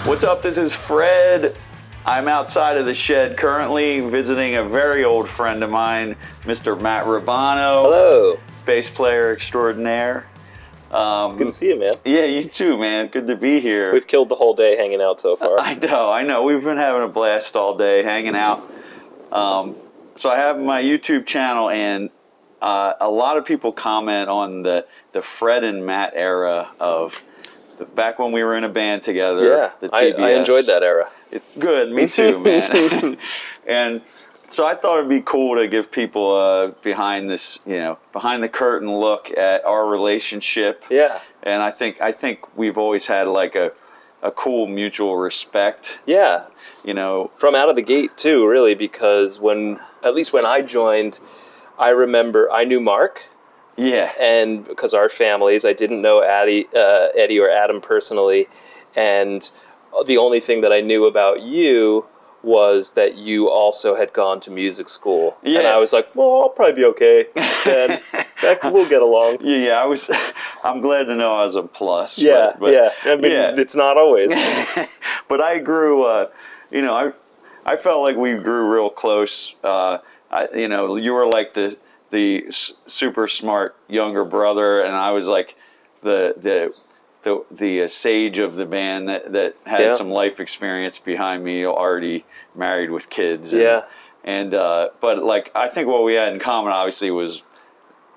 What's up? This is Fred. I'm outside of the shed currently visiting a very old friend of mine, Mr. Matt Rubano. Hello. Bass player extraordinaire. Good to see you, man. Yeah, you too, man. Good to be here. We've killed the whole day hanging out so far. I know. We've been having a blast all day hanging out. So I have my YouTube channel, and a lot of people comment on the Fred and Matt era of back when we were in a band together. Yeah, I enjoyed that era. Good, me too, man. And so I thought it'd be cool to give people a behind the curtain look at our relationship. Yeah. And I think we've always had like a cool mutual respect. Yeah. You know, from out of the gate too, really, because at least when I joined, I remember I knew Mark. Yeah. And because our families, I didn't know Eddie or Adam personally, and the only thing that I knew about you was that you also had gone to music school. Yeah. And I was like, well, I'll probably be okay. And we'll get along. Yeah, I'm glad to know I was a plus. Yeah, yeah. I mean, it's not always. But I grew, I felt like we grew real close. You were like the super smart younger brother, and I was like the sage of the band that had some life experience behind me, already married with kids. But like I think what we had in common obviously was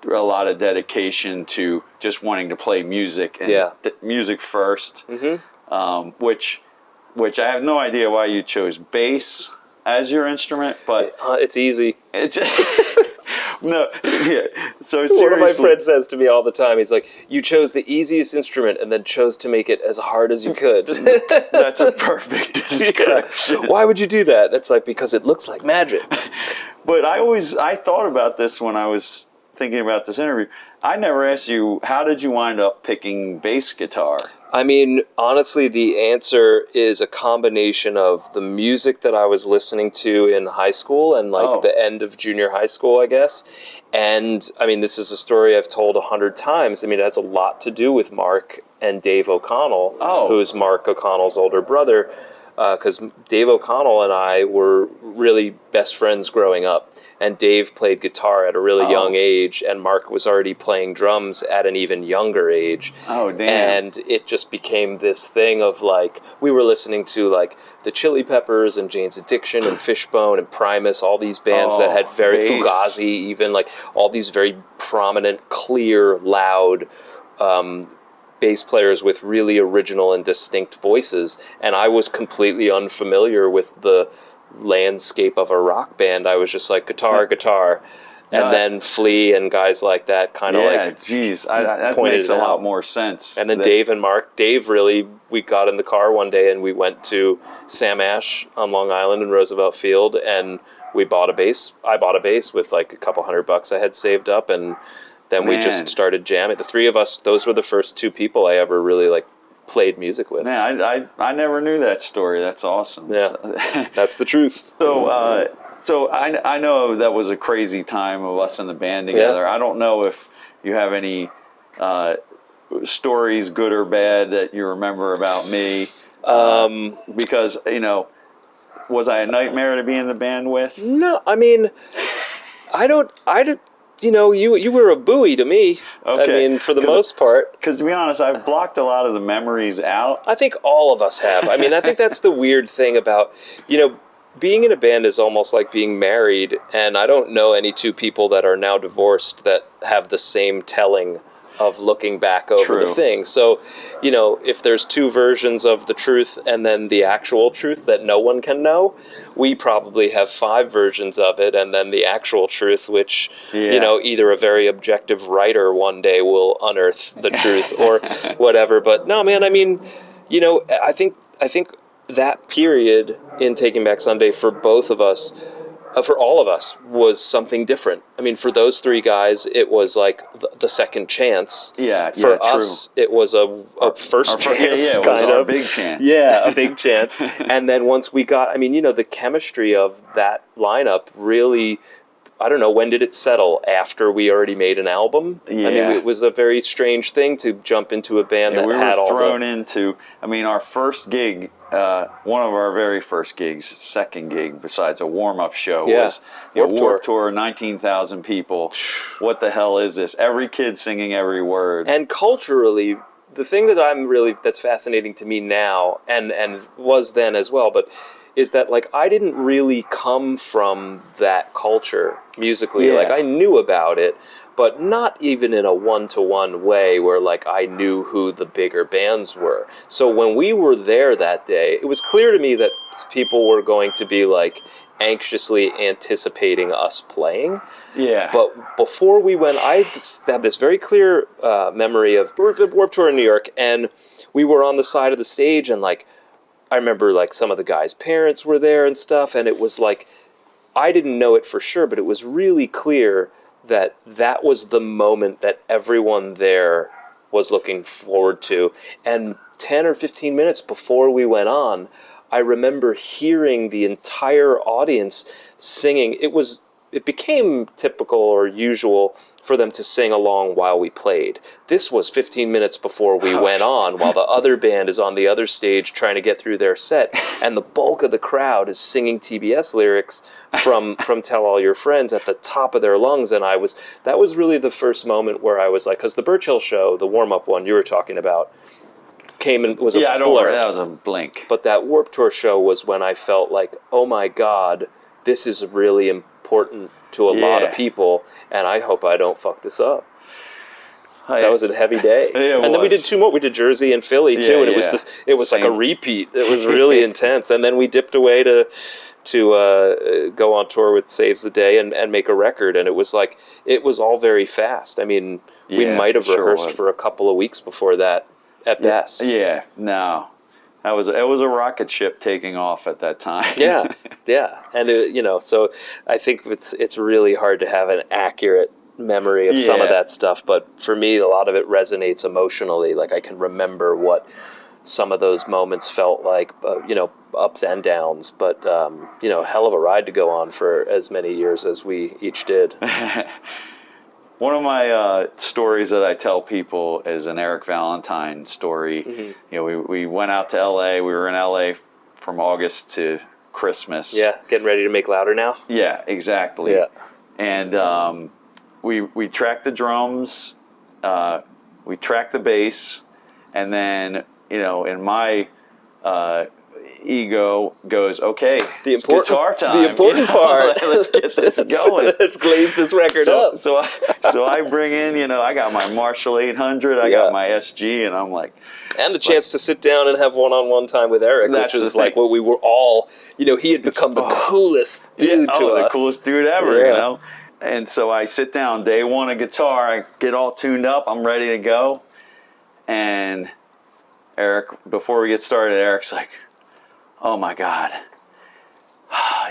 a lot of dedication to just wanting to play music and music first. Mm-hmm. Which I have no idea why you chose bass as your instrument, but it's easy. No, yeah. So one of my friends says to me all the time, he's like, "You chose the easiest instrument and then chose to make it as hard as you could." That's a perfect description. Yeah. Why would you do that? It's like, because it looks like magic. But I thought about this when I was thinking about this interview. I never asked you, how did you wind up picking bass guitar? I mean, honestly, the answer is a combination of the music that I was listening to in high school and the end of junior high school, I guess. And I mean, this is a story I've told 100 times. I mean, it has a lot to do with Mark and Dave O'Connell, who's Mark O'Connell's older brother. Because Dave O'Connell and I were really best friends growing up, and Dave played guitar at a really young age, and Mark was already playing drums at an even younger age. Oh, damn. And it just became this thing of like, we were listening to like the Chili Peppers and Jane's Addiction and Fishbone and Primus, all these bands that had very, Fugazi, even like all these very prominent, clear, loud, bass players with really original and distinct voices, and I was completely unfamiliar with the landscape of a rock band. I was just like guitar, and then Flea and guys like that kind of that makes a lot more sense. And then Dave and Mark, we got in the car one day and we went to Sam Ash on Long Island in Roosevelt Field, and we bought a bass. I bought a bass with like a couple $100 I had saved up, and then we just started jamming. The three of us, those were the first two people I ever really like played music with. Man, I never knew that story. That's awesome. Yeah, that's the truth. So I know that was a crazy time of us in the band together. Yeah. I don't know if you have any stories, good or bad, that you remember about me. Because, was I a nightmare to be in the band with? No, I mean, I don't. You were a buoy to me. Okay. I mean, for the most part. Because to be honest, I've blocked a lot of the memories out. I think all of us have. I mean, I think that's the weird thing about, being in a band is almost like being married. And I don't know any two people that are now divorced that have the same telling of looking back over the thing. So, if there's two versions of the truth and then the actual truth that no one can know, we probably have 5 versions of it, and then the actual truth, which, either a very objective writer one day will unearth the truth or whatever. But no, man, I mean, I think that period in Taking Back Sunday for both of us, for all of us, was something different. I mean, for those 3 guys, it was like the second chance. For us, it was a first chance. It was our big chance. Yeah, a big chance. And then once we got, the chemistry of that lineup really, I don't know, when did it settle? After we already made an album? Yeah. It was a very strange thing to jump into a band that had all thrown into, our first gig one of our very first gigs, second gig besides a warm-up show, Yeah. was Warped Tour, 19,000 people. What the hell is this? Every kid singing every word. And culturally, the thing that's fascinating to me now, and was then as well, but is that, like, I didn't really come from that culture musically. Yeah. Like, I knew about it, but not even in a one-to-one way where, like, I knew who the bigger bands were. So when we were there that day, it was clear to me that people were going to be, like, anxiously anticipating us playing. Yeah. But before we went, I just have this very clear memory of Warped Tour in New York, and we were on the side of the stage, and, like, I remember, like, some of the guys' parents were there and stuff, and it was like, I didn't know it for sure, but it was really clear that was the moment that everyone there was looking forward to. And 10 or 15 minutes before we went on, I remember hearing the entire audience singing. It became typical or usual for them to sing along while we played. This was 15 minutes before we went on, while the other band is on the other stage trying to get through their set, and the bulk of the crowd is singing TBS lyrics from Tell All Your Friends at the top of their lungs. And that was really the first moment where I was like, because the Birch Hill show, the warm-up one you were talking about, came and was a blur. I don't worry, that was a blink. But that Warped Tour show was when I felt like, oh my God, this is really important to a lot of people, and I hope I don't fuck this up. That was a heavy day. And then we did two more. We did Jersey and Philly too, and it was like a repeat. It was really intense. And then we dipped away to go on tour with Saves the Day and make a record, and it was all very fast. I mean, we might have rehearsed for a couple of weeks before that at best. Yeah, no. It was a rocket ship taking off at that time. Yeah, and so I think it's really hard to have an accurate memory of some of that stuff, but for me, a lot of it resonates emotionally. Like, I can remember what some of those moments felt like, ups and downs, but hell of a ride to go on for as many years as we each did. One of my stories that I tell people is an Eric Valentine story. Mm-hmm. We went out to L.A. We were in L.A. from August to Christmas. Yeah, getting ready to make louder now? Yeah, exactly. Yeah. And we tracked the drums, we tracked the bass, and then, in my ego goes, okay, guitar time. The important part. Let's get this going. Let's glaze this record up. So I bring in, I got my Marshall 800, I got my SG, and I'm like... And the chance to sit down and have one-on-one time with Eric, which is like what we were all... he had become the coolest dude to us. The coolest dude ever, And so I sit down, day one of guitar, I get all tuned up, I'm ready to go. And Eric, before we get started, Eric's like, oh my God.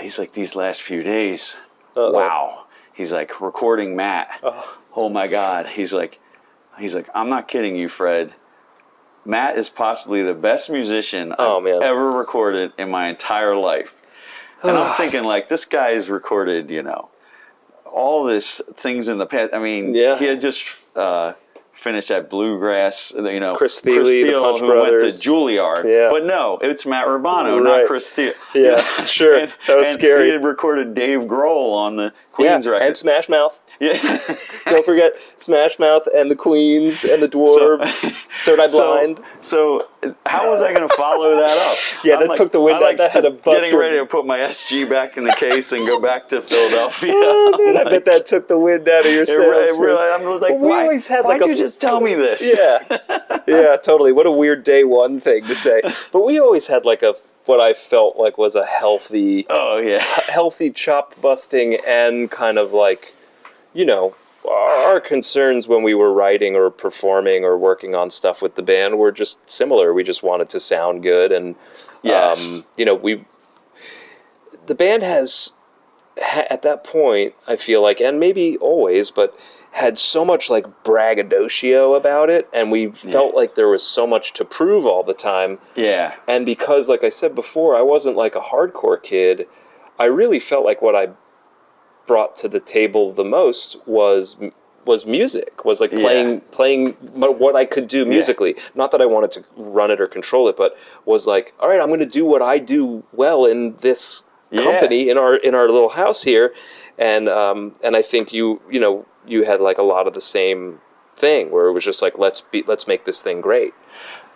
He's like, these last few days, wow. He's like, recording Matt. Oh my God. He's like, I'm not kidding you, Fred. Matt is possibly the best musician I've ever recorded in my entire life. And I'm thinking, like, this guy has recorded, all this things in the past. I mean, he had just finished at Bluegrass, Chris Thiele, who went to Juilliard. Yeah. But no, it's Matt Rubano, not Chris Thiele. Yeah, sure. That was scary. He had recorded Dave Grohl on the Queen's record. And Smash Mouth. Yeah. Don't forget Smash Mouth and the Queens and the Dwarves. Third Eye Blind. So how was I going to follow that up? Yeah, that took the wind out. That had a buster. Getting ready to put my SG back in the case and go back to Philadelphia. I bet that took the wind out of your sails. I'm like, why'd you just tell me this? Yeah, totally. What a weird day one thing to say. But we always had what I felt like was a healthy, healthy chop busting and kind of like, our concerns when we were writing or performing or working on stuff with the band were just similar. We just wanted to sound good, and the band has at that point, I feel like, and maybe always, but had so much like braggadocio about it, and we felt like there was so much to prove all the time. Yeah. And because, like I said before, I wasn't like a hardcore kid, I really felt like what I brought to the table the most was was music, was like Yeah. playing what I could do musically. Not that I wanted to run it or control it, but was like, all right, I'm going to do what I do well in this company in our little house here, and I think you had like a lot of the same thing where it was just like let's make this thing great.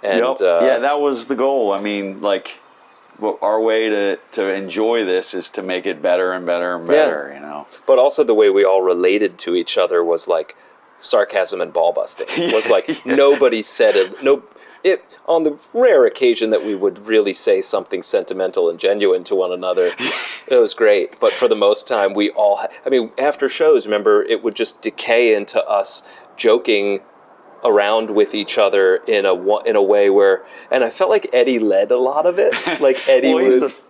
And that was the goal. I mean, like, our way to enjoy this is to make it better and better and better, you know. But also the way we all related to each other was like sarcasm and ball busting. It was like nobody said it on the rare occasion that we would really say something sentimental and genuine to one another. It was great, but for the most time we all after shows, remember, it would just decay into us joking around with each other in a way where, and I felt like Eddie led a lot lot of it. Like Eddie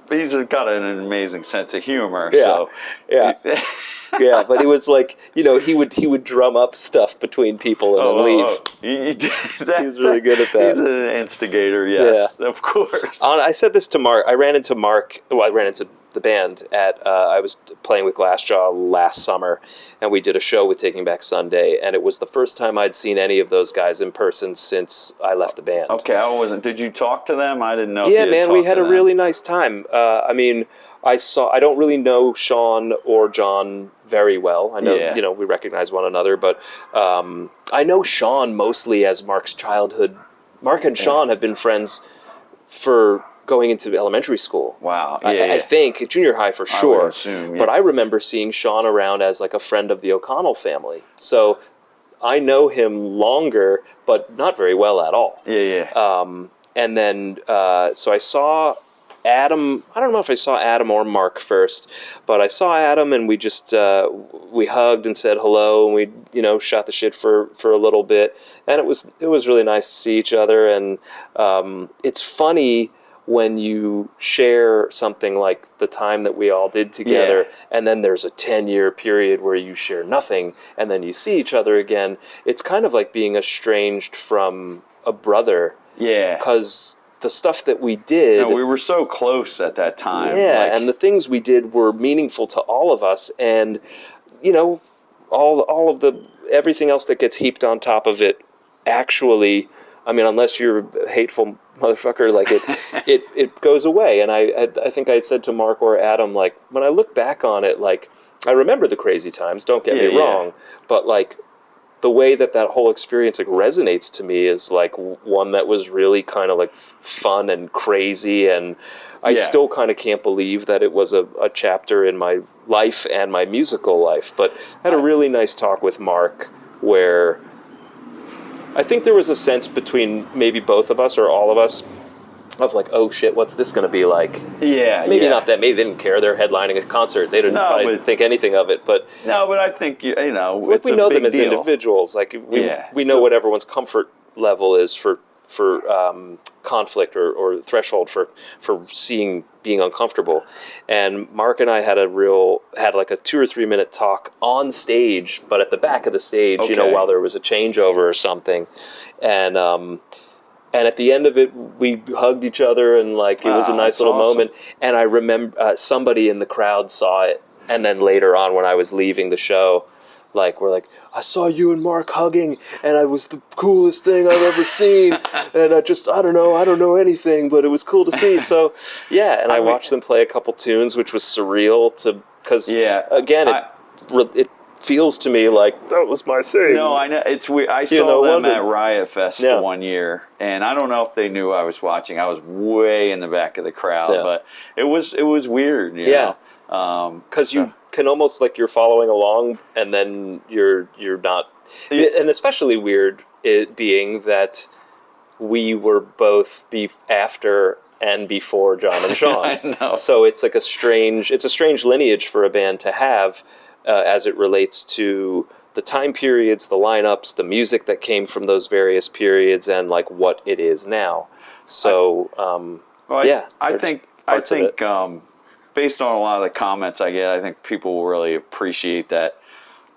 he's got an amazing sense of humor. Yeah, so yeah. Yeah, but it was like, he would drum up stuff between people and then leave. He's really good at that. He's an instigator, yes, of course. I said this to Mark. I ran into the band at, I was playing with Glassjaw last summer, and we did a show with Taking Back Sunday, and it was the first time I'd seen any of those guys in person since I left the band. Okay, I wasn't. Did you talk to them? I didn't know. Yeah, man, we had a really nice time. I don't really know Sean or John very well. I know, we recognize one another, but I know Sean mostly as Mark's childhood. Mark and Sean have been friends for going into elementary school. Wow. I think junior high for sure. I would assume, But I remember seeing Sean around as like a friend of the O'Connell family. So I know him longer, but not very well at all. And then, so I saw Adam. I don't know if I saw Adam or Mark first, but I saw Adam, and we just we hugged and said hello, and we shot the shit for a little bit, and it was really nice to see each other. And it's funny when you share something like the time that we all did together, and then there's a 10-year period where you share nothing, and then you see each other again. It's kind of like being estranged from a brother. Yeah. Because the stuff that we did... No, we were so close at that time. Yeah, and the things we did were meaningful to all of us, and, all of everything else that gets heaped on top of it, actually, unless you're a hateful motherfucker, like it goes away. And I think I said to Mark or Adam, like, when I look back on it, like, I remember the crazy times, don't get me wrong, but like, the way that whole experience like resonates to me is like one that was really kind of like fun and crazy, and I still kind of can't believe that it was a chapter in my life and my musical life. But I had a really nice talk with Mark where I think there was a sense between maybe both of us or all of us of like, oh shit, what's this going to be like? Yeah, maybe not that. Maybe they didn't care. They're headlining a concert. They didn't probably think anything of it. But I think like we know them as individuals. Like we know what everyone's comfort level is for conflict or threshold for being uncomfortable. And Mark and I had like a 2 or 3 minute talk on stage, but at the back of the stage, while there was a changeover or something, and at the end of it, we hugged each other, and like it was a nice little moment. And I remember somebody in the crowd saw it, and then later on, when I was leaving the show, like we're like, I saw you and Mark hugging, and it was the coolest thing I've ever seen. And I don't know anything, but it was cool to see. So yeah, and I watched them play a couple tunes, which was surreal because again, it feels to me like that was my thing. No, I know it's weird. I saw them at Riot Fest 1 year, and I don't know if they knew I was watching. I was way in the back of the crowd, but it was weird. You know? Because you can almost like you're following along, and then you're not, and especially weird it being that we were both after and before John and Sean. I know. So it's like a strange lineage for a band to have. As it relates to the time periods, the lineups, the music that came from those various periods, and like what it is now. So, I think based on a lot of the comments I get, I think people will really appreciate that.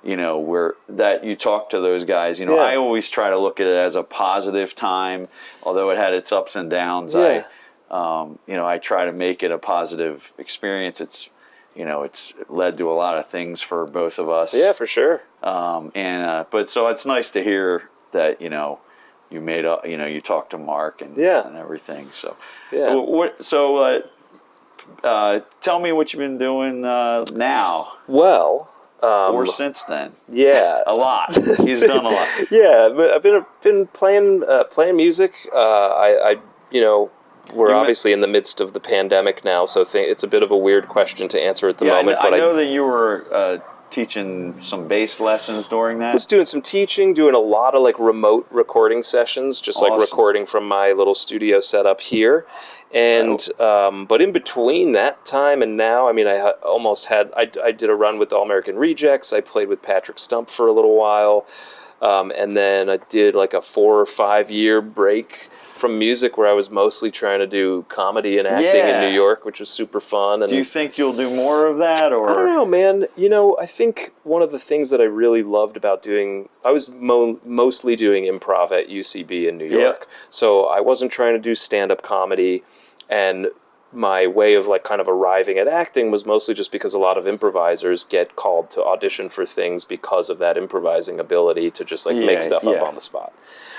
That you talk to those guys. I always try to look at it as a positive time, although it had its ups and downs. I try to make it a positive experience. it's led to a lot of things for both of us. Yeah, for sure. But so it's nice to hear that, you made up, you talked to Mark and everything. So, tell me what you've been doing now. Well, or since then. Yeah, a lot. He's done a lot. Yeah, but I've been playing music. We're obviously in the midst of the pandemic now, so it's a bit of a weird question to answer at the moment. I know that you were teaching some bass lessons during that. I was doing some teaching, doing a lot of like remote recording sessions, just like recording from my little studio setup here. And but in between that time and now, I mean, I did a run with the All American Rejects. I played with Patrick Stump for a little while, and then I did like a 4 or 5 year break from music where I was mostly trying to do comedy and acting in New York, which was super fun. And do you think you'll do more of that, or? I don't know, man. I think one of the things that I really loved about doing, I was mostly doing improv at UCB in New York. So I wasn't trying to do stand-up comedy, and my way of like kind of arriving at acting was mostly just because a lot of improvisers get called to audition for things because of that improvising ability to just like make stuff up on the spot.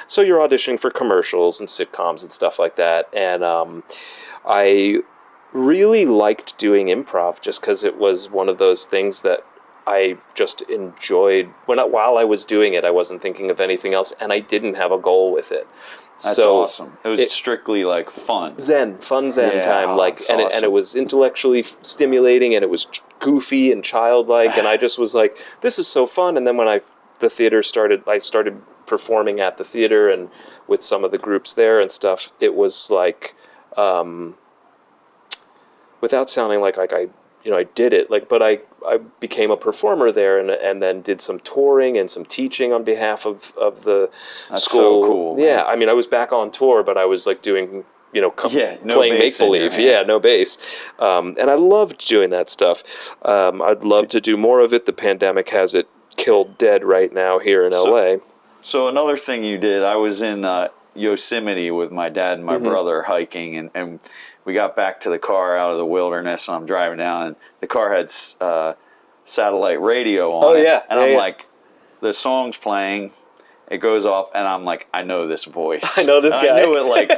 So you're auditioning for commercials and sitcoms and stuff like that. And I really liked doing improv just because it was one of those things that I just enjoyed. While I was doing it, I wasn't thinking of anything else, and I didn't have a goal with it. That's awesome. It was strictly like fun zen time, and it was intellectually stimulating, and it was goofy and childlike, and I just was like, this is so fun. And then when I started performing at the theater and with some of the groups there and stuff, it was like, without sounding like I did it, but I became a performer there, and then did some touring and some teaching on behalf of the That's school. So cool, yeah, man. I mean, I was back on tour, but I was like doing, playing make-believe. Yeah, no bass. And I loved doing that stuff. I'd love to do more of it. The pandemic has it killed dead right now here in LA. So another thing you did, I was in Yosemite with my dad and my brother hiking, and we got back to the car out of the wilderness, and I'm driving down, and the car had satellite radio on it. And I'm like, the song's playing, it goes off, and I'm like, I know this voice. I know this guy. I knew it like,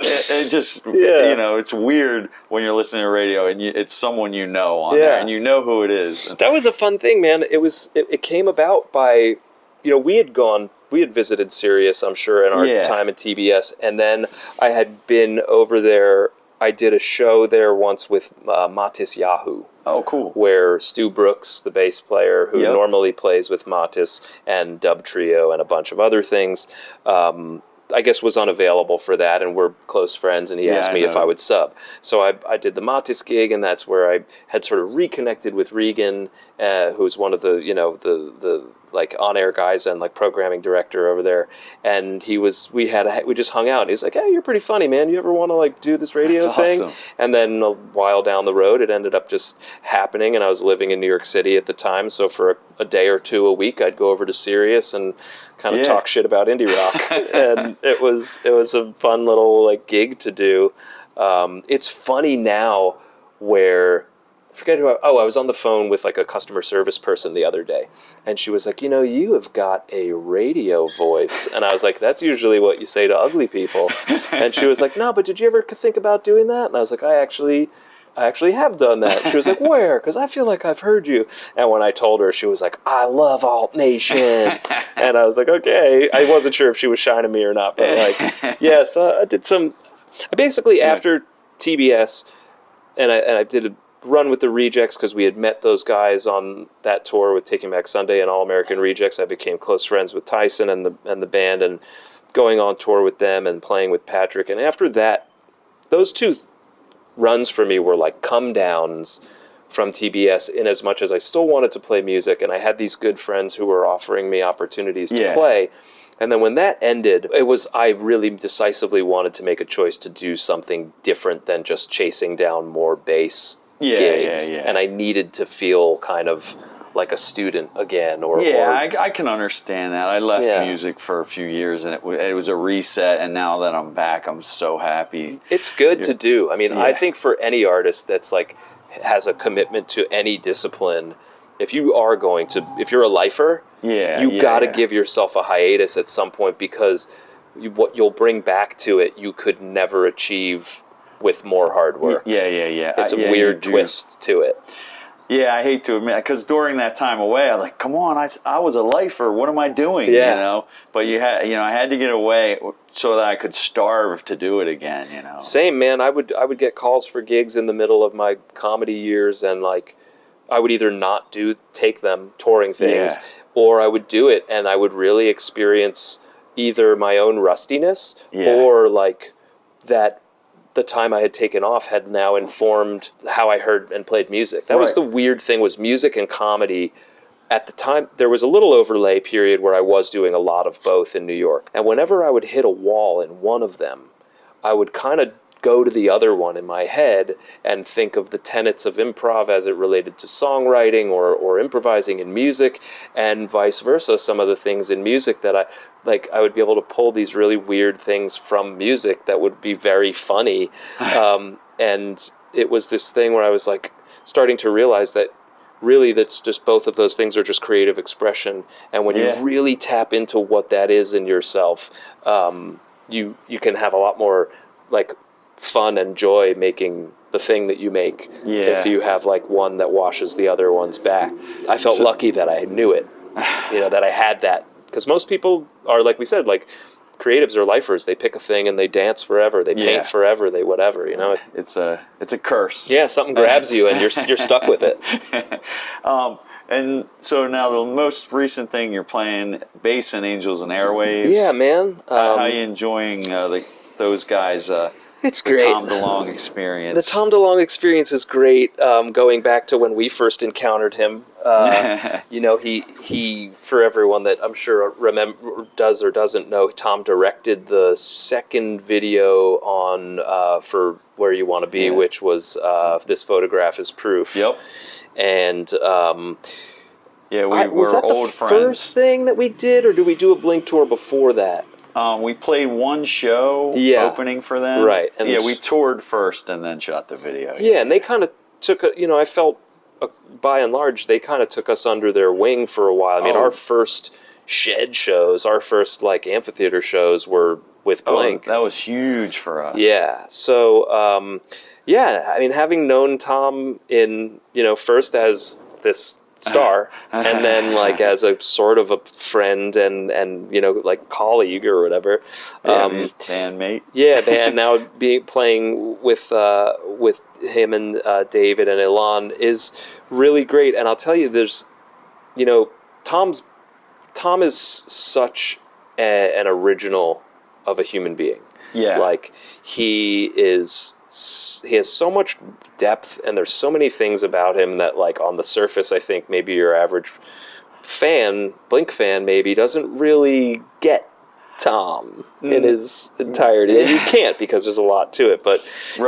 it just, it's weird when you're listening to radio, and it's someone on there, and you know who it is. That was a fun thing, man. It came about by, we had visited Sirius, I'm sure, in our time at TBS, and then I had been over there. I did a show there once with Mattis Yahoo. Oh, cool. Where Stu Brooks, the bass player, who normally plays with Mattis, and Dub Trio and a bunch of other things, I guess was unavailable for that, and we're close friends, and he asked me if I would sub. So I did the Mattis gig, and that's where I had sort of reconnected with Regan, who's one of the, the like on-air guys and like programming director over there, and we just hung out. He's like, "Hey, you're pretty funny, man. You ever want to like do this radio thing?" Awesome. And then a while down the road, it ended up just happening, and I was living in New York City at the time, so for a day or two a week, I'd go over to Sirius and kind of talk shit about indie rock, and it was a fun little like gig to do. It's funny now where. I forget who I was on the phone with like a customer service person the other day, and she was like, you have got a radio voice. And I was like, that's usually what you say to ugly people. And she was like, no, but did you ever think about doing that? And I was like, I actually have done that. She was like, where? Because I feel like I've heard you. And when I told her, she was like, I love Alt Nation. And I was like, okay. I wasn't sure if she was shining me or not, but like, yeah, so I did after TBS, and I did a run with the Rejects because we had met those guys on that tour with Taking Back Sunday and All American Rejects. I became close friends with Tyson and the band, and going on tour with them and playing with Patrick. And after that, those two runs for me were like come downs from TBS, in as much as I still wanted to play music, and I had these good friends who were offering me opportunities to play. And then when that ended, I really decisively wanted to make a choice to do something different than just chasing down more bass gigs. And I needed to feel kind of like a student again. I can understand that. I left music for a few years, and it was a reset, and now that I'm back, I'm so happy. It's good to do. I mean, I think for any artist that's like has a commitment to any discipline, if you're a lifer, you got to give yourself a hiatus at some point, because what you'll bring back to it, you could never achieve with more hard work. It's a weird twist to it. Yeah, I hate to admit, because during that time away, I was like, come on, I was a lifer. What am I doing? Yeah. You know? But I had to get away so that I could starve to do it again, you know? Same, man. I would get calls for gigs in the middle of my comedy years, and like, I would either not take them touring things, or I would do it and I would really experience either my own rustiness or like that the time I had taken off had now informed how I heard and played music. That was the weird thing, was music and comedy. At the time, there was a little overlay period where I was doing a lot of both in New York. And whenever I would hit a wall in one of them, I would kind of go to the other one in my head and think of the tenets of improv as it related to songwriting or improvising in music, and vice versa. Some of the things in music that I would be able to pull these really weird things from music that would be very funny. And it was this thing where I was like starting to realize that really that's just, both of those things are just creative expression. And when you really tap into what that is in yourself, you can have a lot more like fun and joy making the thing that you make if you have like one that washes the other one's back. I felt lucky that I knew it, that I had that, because most people are, like we said, like creatives or lifers, they pick a thing and they dance forever, they paint forever, they whatever, It's a curse. Yeah, something grabs you and you're stuck with it. And so now the most recent thing, you're playing bass in Angels and Airwaves. Yeah, man. How are you enjoying those guys? It's the great. Tom Delonge experience. The Tom Delonge experience is great. Going back to when we first encountered him, he for everyone that I'm sure does or doesn't know, Tom directed the second video on for Where You Want to Be, which was This Photograph is Proof. Yep. And we were was that old the friends. First thing that we did, or did we do a Blink tour before that? We played one show opening for them. Right. And we toured first and then shot the video. Yeah, and they kind of took I felt by and large they kind of took us under their wing for a while. I mean, our first shed shows, our first like amphitheater shows were with Blink. That was huge for us. Yeah. So, I mean, having known Tom in, first as this star and then like as a sort of a friend and like colleague or whatever, bandmate, now playing with him and David and Ilan is really great. And I'll tell you, there's Tom is such an original of a human being. Like he has so much depth, and there's so many things about him that, like, on the surface, I think maybe your average Blink fan, maybe doesn't really get Tom in his entirety. And you can't, because there's a lot to it, but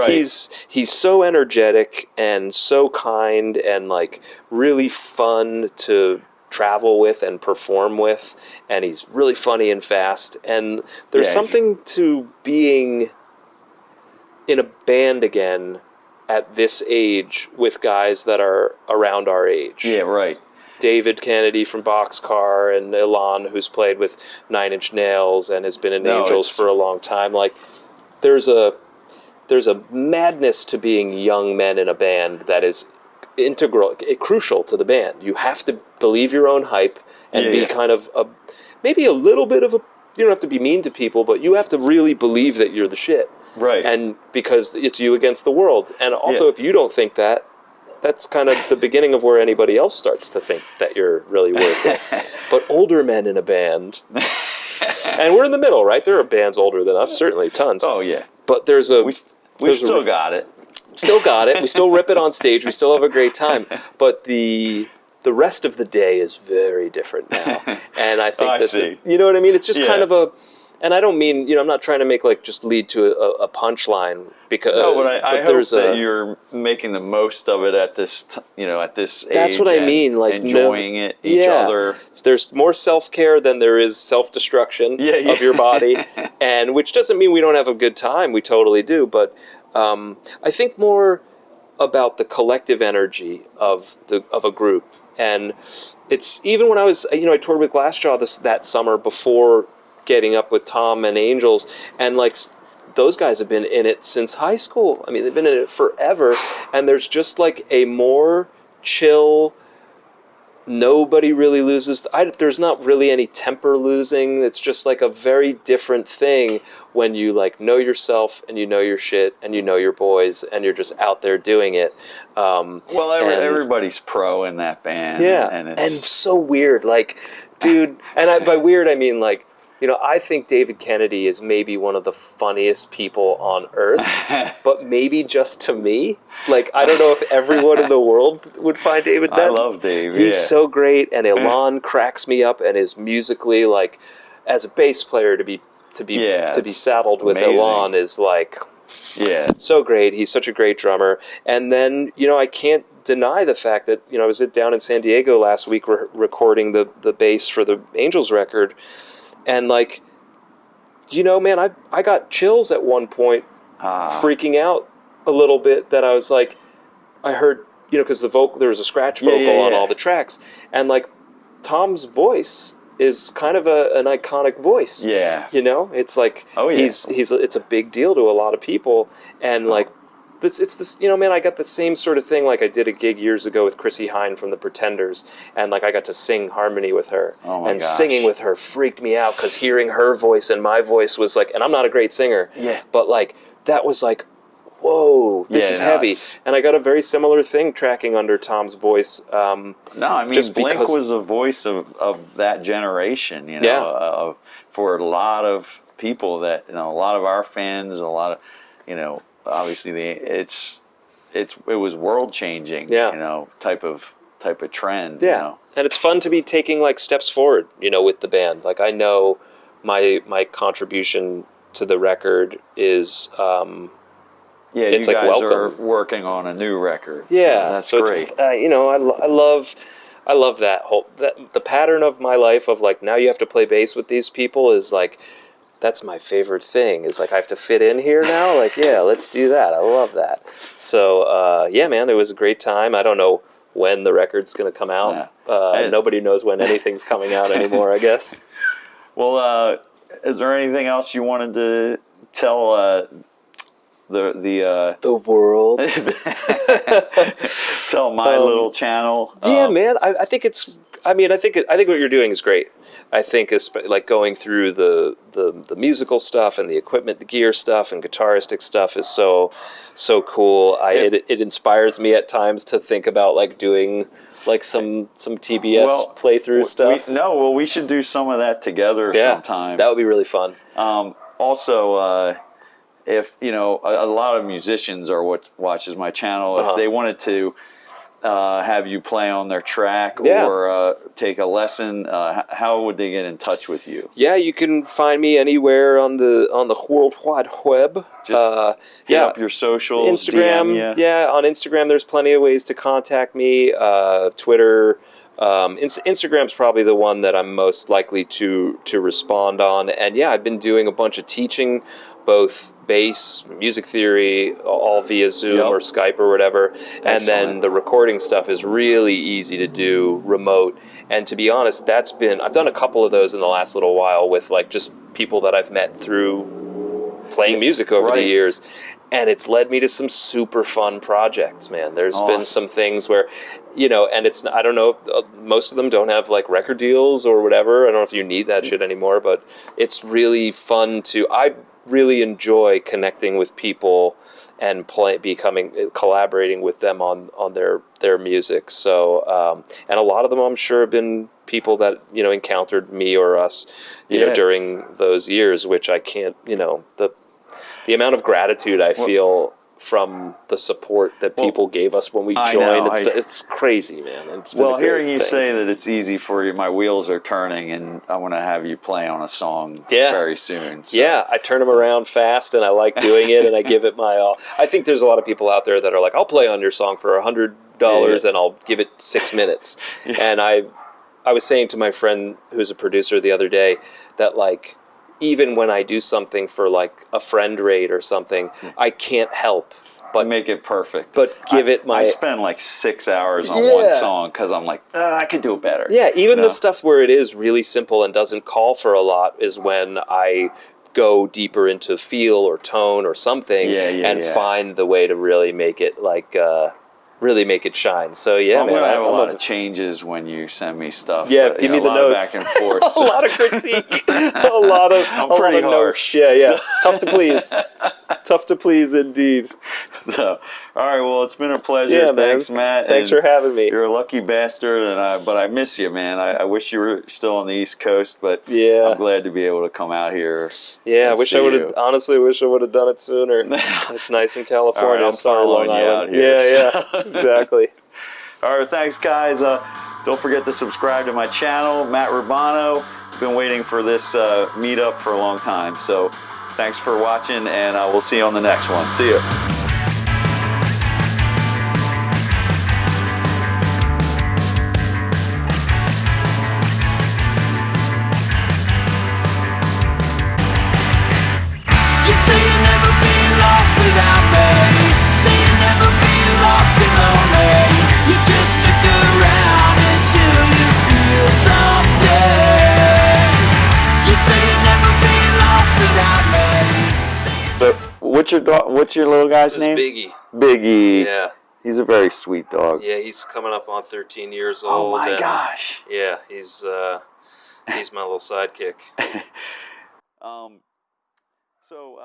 he's so energetic and so kind and like really fun to travel with and perform with, and he's really funny and fast, and there's something to being in a band again at this age with guys that are around our age. Yeah, right. David Kennedy from Boxcar and Ilan, who's played with Nine Inch Nails and has been in Angels for a long time. Like, there's a madness to being young men in a band that is crucial to the band. You have to believe your own hype and be kind of maybe a little bit of a, you don't have to be mean to people, but you have to really believe that you're the shit. Right. And because it's you against the world. And also, if you don't think that, that's kind of the beginning of where anybody else starts to think that you're really worth it. But older men in a band, and we're in the middle, right? There are bands older than us, certainly, tons. Oh, yeah. But we still got it. Still got it. We still rip it on stage. We still have a great time. But the rest of the day is very different now. And I think you know what I mean? It's just kind of a... And I don't mean, I'm not trying to make just lead to a punchline, because but I hope that you're making the most of it at this at this age. That's what I mean, like enjoying each other. There's more self-care than there is self-destruction of your body, and which doesn't mean we don't have a good time. We totally do, but I think more about the collective energy of a group. And it's even when I was, I toured with Glassjaw that summer before getting up with Tom and Angels, and like those guys have been in it since high school. I mean, they've been in it forever, and there's just like a more chill, nobody really loses. There's not really any temper losing. It's just like a very different thing when you like know yourself and you know your shit and you know your boys and you're just out there doing it. Everybody's pro in that band. Yeah, and so weird, like, dude. And by weird, I mean like, I think David Kennedy is maybe one of the funniest people on earth, but maybe just to me. Like, I don't know if everyone in the world would find David that. I love Dave. He's so great, and Ilan cracks me up, and is musically, like, as a bass player to be saddled with amazing. Ilan is like, so great. He's such a great drummer. And then, I can't deny the fact that, I was down in San Diego last week recording the bass for the Angels record. And like, man, I got chills at one point, freaking out a little bit that I was like, I heard, because there was a scratch vocal on all the tracks, and like Tom's voice is kind of an iconic voice. Yeah, it's like he's it's a big deal to a lot of people, and like. It's this, man, I got the same sort of thing like I did a gig years ago with Chrissy Hine from the Pretenders, and like I got to sing harmony with her. Oh my gosh. Singing with her freaked me out because hearing her voice and my voice was like, and I'm not a great singer, but like that was like, whoa, this is heavy. And I got a very similar thing tracking under Tom's voice. Blink was the voice of that generation, for a lot of people that, a lot of our fans, a lot of, obviously it was world changing, type of trend. And it's fun to be taking like steps forward, with the band. Like I know my contribution to the record is you it's guys like welcome. Are working on a new record. Yeah, so that's great. I love that the pattern of my life of like, now you have to play bass with these people is like, that's my favorite thing, is like I have to fit in here now. Like, let's do that. I love that. So, man, it was a great time. I don't know when the record's going to come out. Nobody knows when anything's coming out anymore, I guess. Well, is there anything else you wanted to tell the world? Tell my little channel. Man, I think it's. I think what you're doing is great. I think it's like going through the musical stuff and the equipment, the gear stuff and guitaristic stuff is so cool. It inspires me at times to think about like doing like some TBS playthrough stuff. We should do some of that together sometime. That would be really fun. Also, if a lot of musicians are what watches my channel, if they wanted to have you play on their track or take a lesson, how would they get in touch with you? Yeah, you can find me anywhere on the World Wide Web. Just hit up your socials, Instagram. DM you. Yeah, on Instagram there's plenty of ways to contact me. Twitter. Instagram's probably the one that I'm most likely to respond on. And I've been doing a bunch of teaching, both bass, music theory, all via Zoom or Skype or whatever. Excellent. And then the recording stuff is really easy to do remote. And to be honest, I've done a couple of those in the last little while with like just people that I've met through playing music over the years. And it's led me to some super fun projects, man. There's been some things where, and it's, I don't know, most of them don't have like record deals or whatever. I don't know if you need that shit anymore, but it's really fun I really enjoy connecting with people and collaborating with them on their music. So, and a lot of them I'm sure have been people that, encountered me or us, during those years, which I can't, the amount of gratitude I feel from the support that people gave us when we joined, it's crazy, man. It's been hearing you say that it's easy for you, my wheels are turning, and I want to have you play on a song very soon. So. Yeah, I turn them around fast, and I like doing it, and I give it my all. I think there's a lot of people out there that are like, I'll play on your song for $100, and I'll give it 6 minutes. And I was saying to my friend who's a producer the other day that like, even when I do something for like a friend rate or something, I can't help but make it perfect. But give it my. I spend like 6 hours on one song because I'm like, I could do it better. Yeah, even the stuff where it is really simple and doesn't call for a lot is when I go deeper into feel or tone or something and find the way to really make it really make it shine. So I'm gonna have a lot of changes when you send me stuff. Yeah, give me the notes. Back and forth. A lot of critique. a lot of. I'm pretty harsh. Notes. Yeah. Tough to please. Tough to please, indeed. So, all right. Well, it's been a pleasure. Yeah, Thanks, Matt. Thanks for having me. You're a lucky bastard, but I miss you, man. I wish you were still on the East Coast, but I'm glad to be able to come out here. Yeah, I wish I would have. Honestly, wish I would have done it sooner. It's nice in California. Right, I'm sorry, Long Island. Out here. Yeah, exactly. All right, thanks, guys. Don't forget to subscribe to my channel, Matt Rubano. Been waiting for this meetup for a long time. So thanks for watching, and we'll see you on the next one. See ya. What's your little guy's name? Biggie. Biggie. Yeah. He's a very sweet dog. Yeah, he's coming up on 13 years old. Oh my gosh. Yeah, he's my little sidekick. So